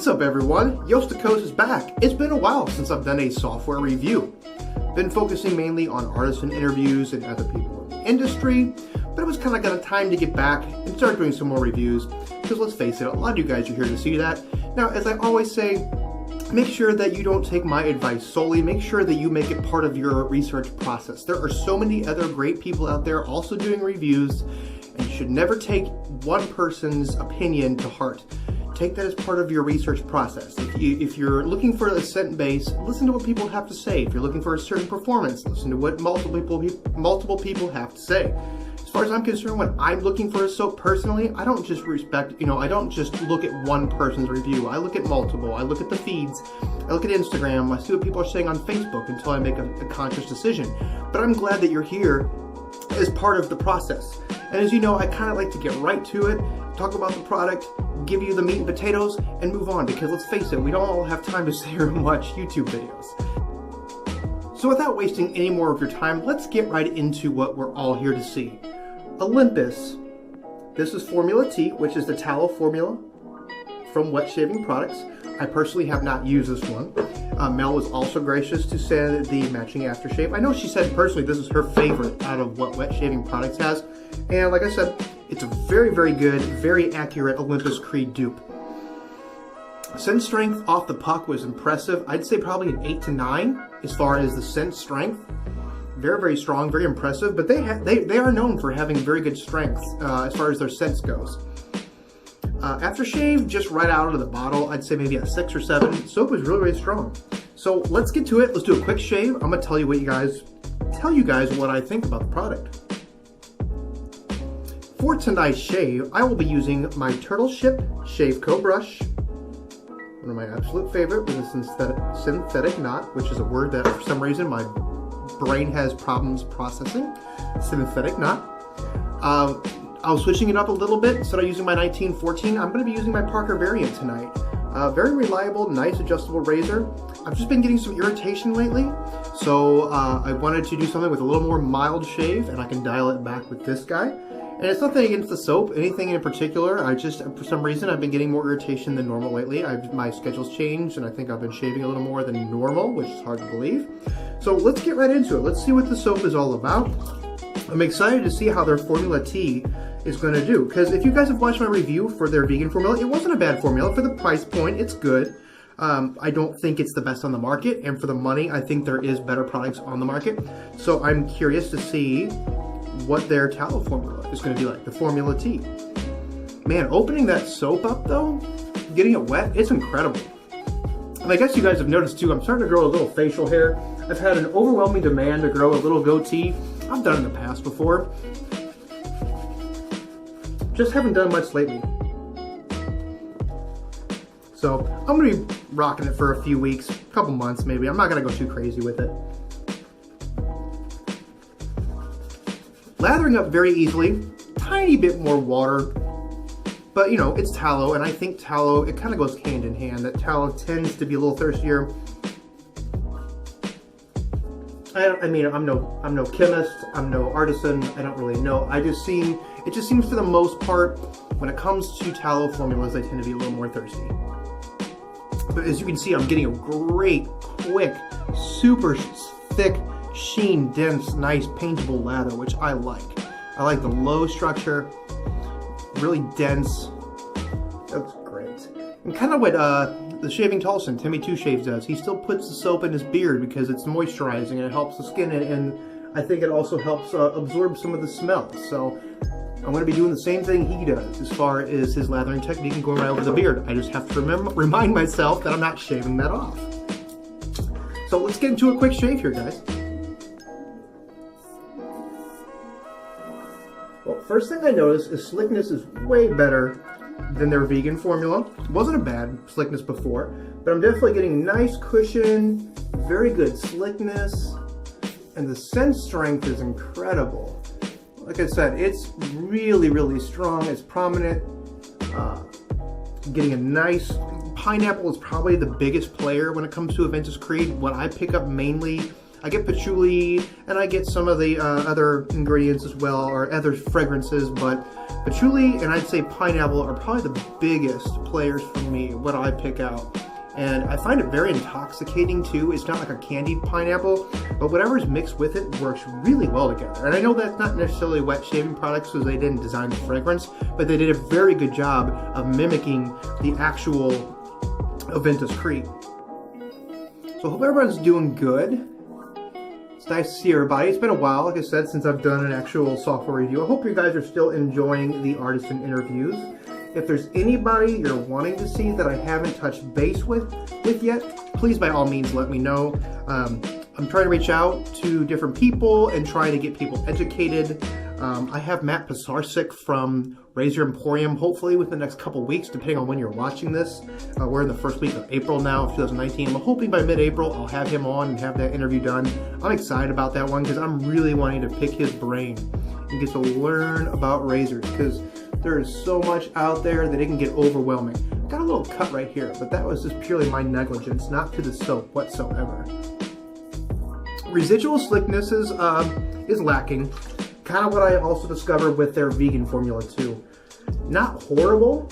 What's up everyone? Yostakos is back. It's been a while since I've done a software review. Been focusing mainly on artisan interviews and other people in the industry, but it was kind of got a time to get back and start doing some more reviews, because let's face it, a lot of you guys are here to see that. Now, as I always say, make sure that you don't take my advice solely. Make sure that you make it part of your research process. There are so many other great people out there also doing reviews, and you should never take one person's opinion to heart. Take that as part of your research process. If you're looking for a scent base, listen to what people have to say. If you're looking for a certain performance, listen to what multiple people have to say. As far as I'm concerned, when I'm looking for a soap personally, I don't just I don't just look at one person's review. I look at multiple. I look at the feeds. I look at Instagram. I see what people are saying on Facebook until I make a conscious decision. But I'm glad that you're here as part of the process. And as you know, I kind of like to get right to it, talk about the product, give you the meat and potatoes, and move on, because let's face it, we don't all have time to sit here and watch YouTube videos. So without wasting any more of your time, let's get right into what we're all here to see. Olympus. This is Formula T, which is the tallow formula from Wet Shaving Products. I personally have not used this one. Mel was also gracious to send the matching aftershave. I know she said personally this is her favorite out of what Wet Shaving Products has. And like I said, it's a very, very good, very accurate Olympus Creed dupe. Scent strength off the puck was impressive. I'd say probably an 8 to 9 as far as the scent strength. Very, very strong, very impressive. But they are known for having very good strength as far as their scents goes. Aftershave, just right out of the bottle, I'd say maybe a 6 or 7. Soap was really, really strong. So let's get to it. Let's do a quick shave. I'm gonna tell you guys what I think about the product. For tonight's shave, I will be using my Turtle Ship Shave Co brush, one of my absolute favorite, with a synthetic knot, which is a word that for some reason my brain has problems processing. Synthetic knot. I was switching it up a little bit. Instead of using my 1914, I'm going to be using my Parker variant tonight. Very reliable, nice adjustable razor. I've just been getting some irritation lately, so I wanted to do something with a little more mild shave, and I can dial it back with this guy. And it's nothing against the soap, anything in particular. For some reason, I've been getting more irritation than normal lately. My schedule's changed, and I think I've been shaving a little more than normal, which is hard to believe. So let's get right into it. Let's see what the soap is all about. I'm excited to see how their Formula T is going to do, because if you guys have watched my review for their vegan formula, it wasn't a bad formula. For the price point, it's good. I don't think it's the best on the market, and for the money, I think there is better products on the market. So I'm curious to see what their tallow formula is going to be like, the Formula T. Man, opening that soap up though, getting it wet, it's incredible. And I guess you guys have noticed too, I'm starting to grow a little facial hair. I've had an overwhelming demand to grow a little goatee. I've done it in the past before. Just haven't done much lately. So I'm going to be rocking it for a few weeks, a couple months maybe. I'm not going to go too crazy with it. Lathering up very easily, tiny bit more water, but you know, it's tallow, and I think tallow, it kind of goes hand in hand. That tallow tends to be a little thirstier. I mean, I'm no chemist, I'm no artisan, I don't really know. It just seems for the most part, when it comes to tallow formulas, they tend to be a little more thirsty. But as you can see, I'm getting a great, quick, super thick, sheen, dense, nice, paintable lather, which I like. I like the low structure, really dense. That's great. And kind of what the Shaving Tolson, Timmy Two Shaves, does. He still puts the soap in his beard because it's moisturizing and it helps the skin, and I think it also helps absorb some of the smell. So I'm going to be doing the same thing he does as far as his lathering technique and going right over the beard. I just have to remind myself that I'm not shaving that off. So let's get into a quick shave here, guys. Well, first thing I noticed is slickness is way better than their vegan formula. It wasn't a bad slickness before, but I'm definitely getting nice cushion, very good slickness, and the scent strength is incredible. Like I said, it's really, really strong. It's prominent. Getting a nice pineapple is probably the biggest player when it comes to Olympus Creed. What I pick up mainly I get patchouli, and I get some of the other ingredients as well, or other fragrances, but patchouli and I'd say pineapple are probably the biggest players for me, what I pick out. And I find it very intoxicating too. It's not like a candied pineapple, but whatever's mixed with it works really well together. And I know that's not necessarily wet shaving products because they didn't design the fragrance, but they did a very good job of mimicking the actual Olympus Creed. So I hope everyone's doing good. It's nice to see everybody. It's been a while, like I said, since I've done an actual software review. I hope you guys are still enjoying the artisan interviews. If there's anybody you're wanting to see that I haven't touched base with yet, please by all means let me know. I'm trying to reach out to different people and trying to get people educated. I have Matt Pisarcik from Razor Emporium, hopefully within the next couple weeks, depending on when you're watching this. We're in the first week of April now of 2019. I'm hoping by mid-April I'll have him on and have that interview done. I'm excited about that one because I'm really wanting to pick his brain and get to learn about razors, because there is so much out there that it can get overwhelming. Got a little cut right here, but that was just purely my negligence, not to the soap whatsoever. Residual slickness is lacking. Kind of what I also discovered with their vegan formula too. Not horrible.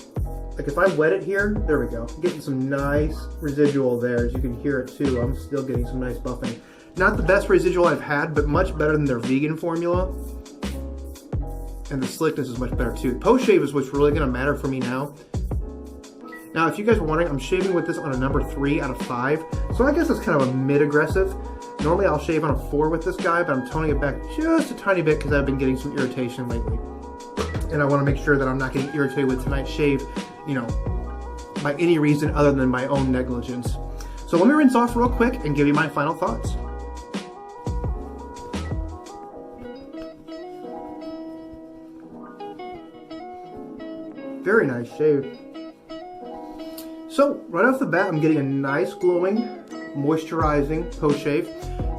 Like if I wet it here, there we go. I'm getting some nice residual there. As you can hear it too, I'm still getting some nice buffing. Not the best residual I've had, but much better than their vegan formula. And the slickness is much better too. Post shave is what's really going to matter for me now. Now, if you guys were wondering, I'm shaving with this on a number 3 out of 5. So I guess it's kind of a mid-aggressive. Normally I'll shave on a 4 with this guy, but I'm toning it back just a tiny bit because I've been getting some irritation lately. And I want to make sure that I'm not getting irritated with tonight's shave, you know, by any reason other than my own negligence. So let me rinse off real quick and give you my final thoughts. Very nice shave. So right off the bat, I'm getting a nice glowing, moisturizing post shave.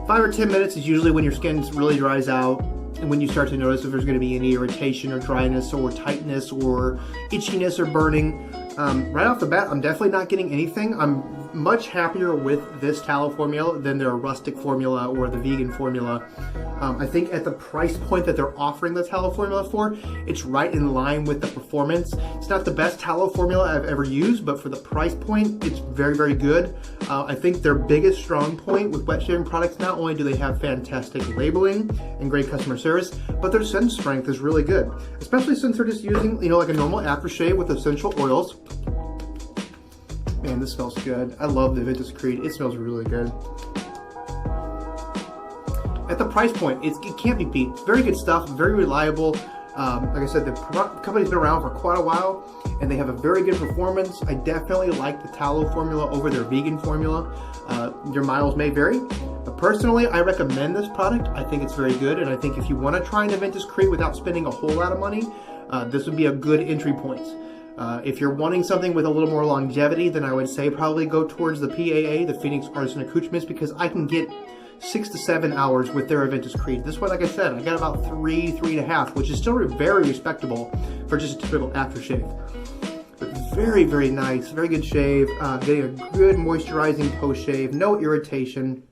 5 or 10 minutes is usually when your skin really dries out and when you start to notice if there's going to be any irritation or dryness or tightness or itchiness or burning. Right off the bat, I'm definitely not getting anything. I'm much happier with this tallow formula than their rustic formula or the vegan formula. I think at the price point that they're offering the tallow formula for, it's right in line with the performance. It's not the best tallow formula I've ever used, but for the price point, it's very, very good. I think their biggest strong point with wet shaving products, not only do they have fantastic labeling and great customer service, but their scent strength is really good, especially since they're just using, you know, like a normal aftershave with essential oils. Man, this smells good. I love the Olympus Creed. It smells really good. At the price point, it can't be beat. It's very good stuff, very reliable. Like I said, the company's been around for quite a while, and they have a very good performance. I definitely like the tallow formula over their vegan formula. Your miles may vary, but personally, I recommend this product. I think it's very good, and I think if you want to try an Olympus Creed without spending a whole lot of money, this would be a good entry point. If you're wanting something with a little more longevity, then I would say probably go towards the PAA, the Phoenix Artisan Accoutrements, because I can get 6 to 7 hours with their Olympus Creed. This one, like I said, I got about 3.5, which is still very respectable for just a typical aftershave. But very, very nice, very good shave. Getting a good moisturizing post shave, no irritation.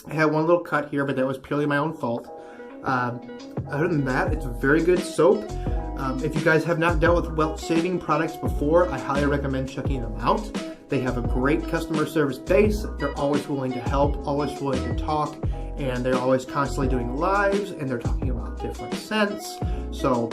I had one little cut here, but that was purely my own fault. Other than that, it's a very good soap. If you guys have not dealt with wet shaving products before, I highly recommend checking them out. They have a great customer service base. They're always willing to help, always willing to talk, and they're always constantly doing lives, and they're talking about different scents. So,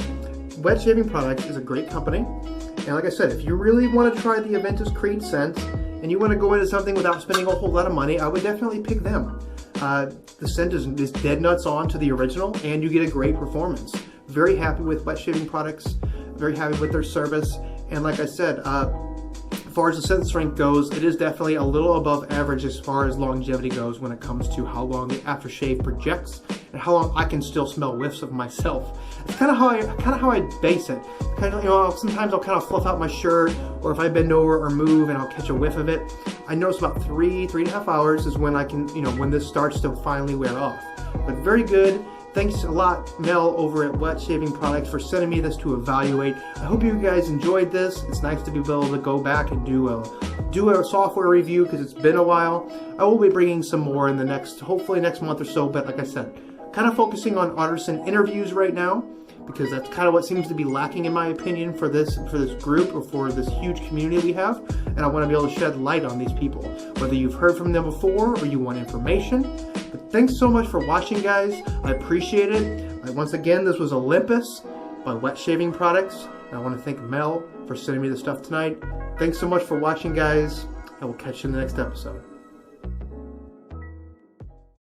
Wet Shaving Products is a great company. And like I said, if you really want to try the Olympus Creed scent, and you want to go into something without spending a whole lot of money, I would definitely pick them. The scent is dead nuts on to the original, and you get a great performance. Very happy with Wet Shaving Products, very happy with their service, and like I said, as far as the scent strength goes, it is definitely a little above average as far as longevity goes when it comes to how long the aftershave projects and how long I can still smell whiffs of myself. It's kind of how I base it. Kind of, you know, sometimes I'll kind of fluff out my shirt, or if I bend over or move and I'll catch a whiff of it. I notice about 3.5 hours is when I can, you know, when this starts to finally wear off. But very good. Thanks a lot, Mel, over at Wet Shaving Products, for sending me this to evaluate. I hope you guys enjoyed this. It's nice to be able to go back and do a software review because it's been a while. I will be bringing some more in the hopefully next month or so, but like I said, kind of focusing on artisan interviews right now, because that's kind of what seems to be lacking, in my opinion, for this group, or for this huge community we have. And I want to be able to shed light on these people, whether you've heard from them before or you want information. But thanks so much for watching, guys. I appreciate it. Once again, this was Olympus by Wet Shaving Products. And I want to thank Mel for sending me the stuff tonight. Thanks so much for watching, guys. I will catch you in the next episode.